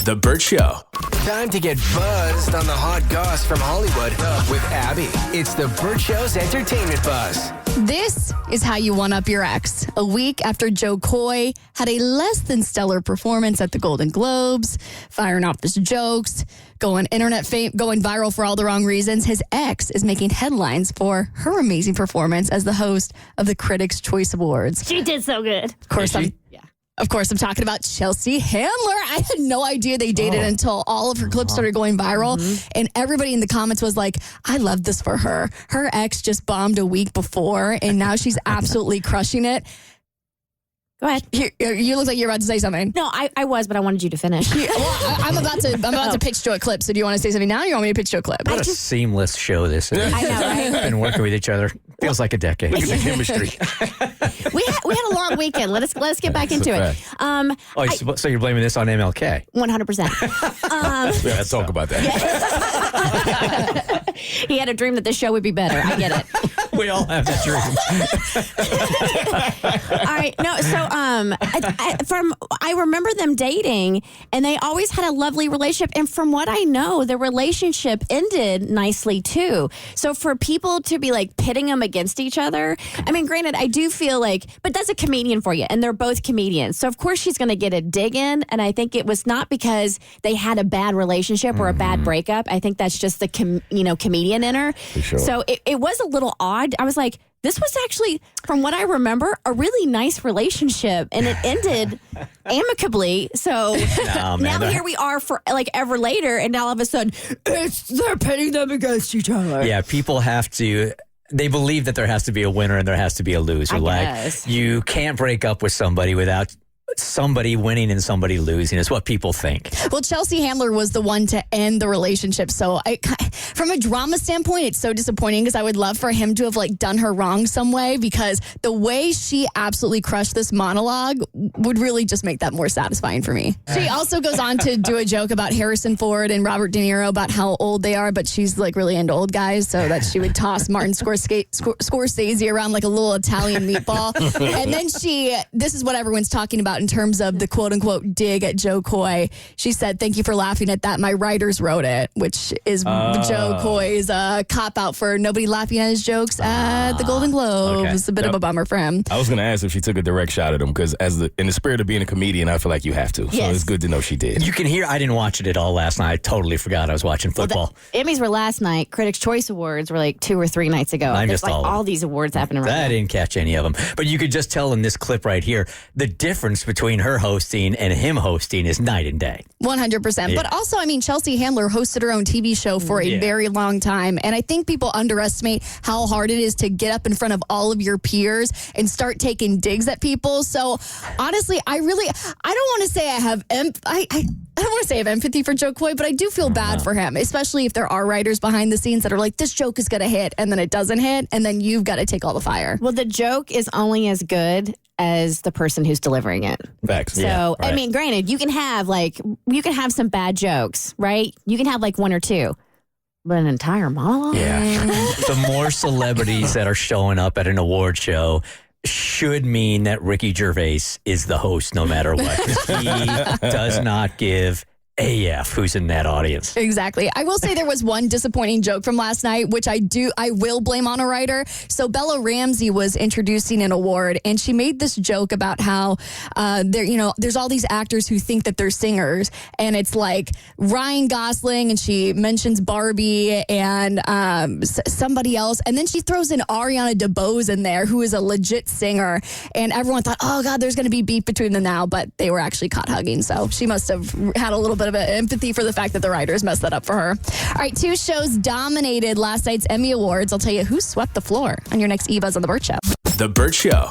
The Bert Show. Time to get buzzed on the hot goss from Hollywood with Abby. It's The Bert Show's entertainment buzz. This is how you one-up your ex. A week after Joe Coy had a less than stellar performance at the Golden Globes, firing off his jokes, going viral for all the wrong reasons, his ex is making headlines for her amazing performance as the host of the Critics' Choice Awards. She did so good. Of course, I'm talking about Chelsea Handler. I had no idea they dated until all of her clips started going viral. And everybody in the comments was like, I love this for her. Her ex just bombed a week before, and now she's absolutely crushing it. Go ahead. You look like you're about to say something. No, I was, but I wanted you to finish. I'm about to pitch to a clip. So do you want to say something now or you want me to pitch to a clip? What a seamless show this is. I know, right? Been working with each other. Feels like a decade. Look at the chemistry. We had a long weekend. Let us get back into it. So you're blaming this on MLK? 100%. Yeah, let's talk about that. He had a dream that this show would be better. I get it. We all have that dream. All right. No, so I remember them dating, and they always had a lovely relationship. And from what I know, the relationship ended nicely too. So for people to be like pitting them against each other, I mean, granted, I do feel like, but that's a comedian for you, and they're both comedians. So of course she's going to get a dig in, and I think it was not because they had a bad relationship or a bad breakup. I think that's just the comedian in her. For sure. So it was a little odd. I was like, this was actually, from what I remember, a really nice relationship, and it ended amicably. So now here we are for like ever later, and now all of a sudden, they're pitting them against each other. Yeah, people have to. They believe that there has to be a winner and there has to be a loser. I Like guess. you can't break up with somebody without somebody winning and somebody losing. Is what people think. Well, Chelsea Handler was the one to end the relationship. So from a drama standpoint, it's so disappointing because I would love for him to have like done her wrong some way, because the way she absolutely crushed this monologue would really just make that more satisfying for me. She also goes on to do a joke about Harrison Ford and Robert De Niro about how old they are, but she's like really into old guys, so that she would toss Martin Scorsese around like a little Italian meatball. And then this is what everyone's talking about in terms of the quote-unquote dig at Joe Coy. She said, "Thank you for laughing at that. My writers wrote it," which is Joe Coy's cop-out for nobody laughing at his jokes at the Golden Globes. Okay. It's a bit of a bummer for him. I was going to ask if she took a direct shot at him, because in the spirit of being a comedian, I feel like you have to. So Yes. it's good to know she did. You can hear. I didn't watch it all last night. I totally forgot I was watching football. The Emmys were last night. Critics' Choice Awards were like 2 or 3 nights ago. I There's missed like all of them. all these awards happening right I now. didn't catch any of them. But you could just tell in this clip right here, the difference between her hosting and him hosting is night and day. 100%. Yeah. But also, I mean, Chelsea Handler hosted her own TV show for a very long time. And I think people underestimate how hard it is to get up in front of all of your peers and start taking digs at people. So honestly, I don't want to say I have I don't want to say I have empathy for Joe Coy, but I do feel bad for him, especially if there are writers behind the scenes that are like, this joke is going to hit, and then it doesn't hit, and then you've got to take all the fire. Well, the joke is only as good as the person who's delivering it. Facts. So, right. I mean, granted, you can have some bad jokes, right? You can have like 1 or 2. But an entire monologue? Yeah. The more celebrities that are showing up at an award show should mean that Ricky Gervais is the host no matter what. He does not give AF who's in that audience. Exactly. I will say there was one disappointing joke from last night, which I will blame on a writer. So Bella Ramsey was introducing an award, and she made this joke about how there's all these actors who think that they're singers, and it's like Ryan Gosling, and she mentions Barbie and somebody else, and then she throws in Ariana DeBose in there, who is a legit singer, and everyone thought, oh God, there's going to be beef between them now, but they were actually caught hugging, so she must have had a little bit of empathy for the fact that the writers messed that up for her. All right, 2 shows dominated last night's Emmy Awards. I'll tell you who swept the floor on your next E-Buzz on The Bert Show. The Bert Show.